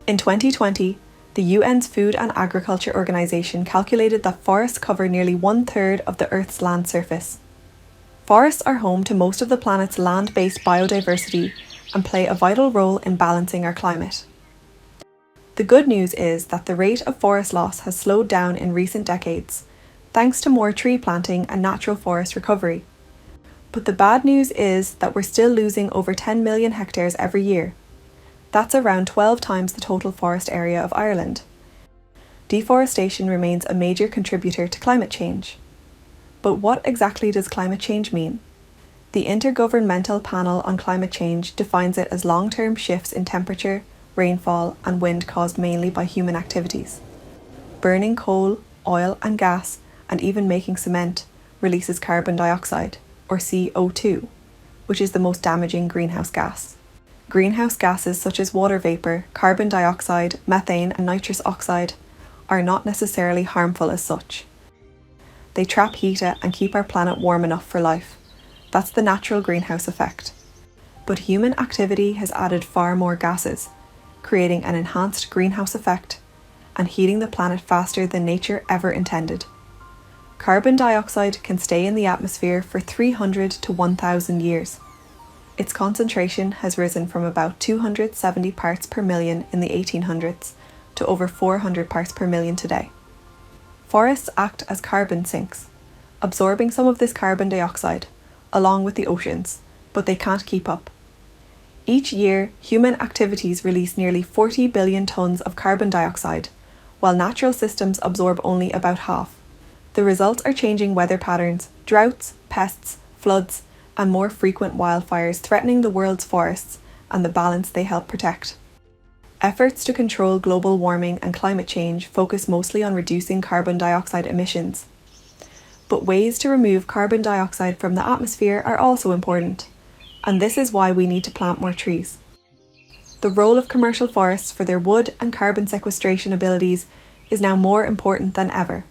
In 2020, the UN's Food and Agriculture Organization calculated that forests cover nearly 1/3 of the Earth's land surface. Forests are home to most of the planet's land-based biodiversity and play a vital role in balancing our climate. The good news is that the rate of forest loss has slowed down in recent decades, thanks to more tree planting and natural forest recovery. But the bad news is that we're still losing over 10 million hectares every year. That's around 12 times the total forest area of Ireland. Deforestation remains a major contributor to climate change. But what exactly does climate change mean? The Intergovernmental Panel on Climate Change defines it as long-term shifts in temperature, rainfall, and wind caused mainly by human activities. Burning coal, oil, and gas, and even making cement, releases carbon dioxide, or CO2, which is the most damaging greenhouse gas. Greenhouse gases such as water vapour, carbon dioxide, methane, and nitrous oxide are not necessarily harmful as such. They trap heat and keep our planet warm enough for life. That's the natural greenhouse effect. But human activity has added far more gases, creating an enhanced greenhouse effect and heating the planet faster than nature ever intended. Carbon dioxide can stay in the atmosphere for 300 to 1,000 years. Its concentration has risen from about 270 parts per million in the 1800s to over 400 parts per million today. Forests act as carbon sinks, absorbing some of this carbon dioxide, along with the oceans, but they can't keep up. Each year, human activities release nearly 40 billion tonnes of carbon dioxide, while natural systems absorb only about half. The results are changing weather patterns, droughts, pests, floods, and more frequent wildfires threatening the world's forests and the balance they help protect. Efforts to control global warming and climate change focus mostly on reducing carbon dioxide emissions. But ways to remove carbon dioxide from the atmosphere are also important, and this is why we need to plant more trees. The role of commercial forests for their wood and carbon sequestration abilities is now more important than ever.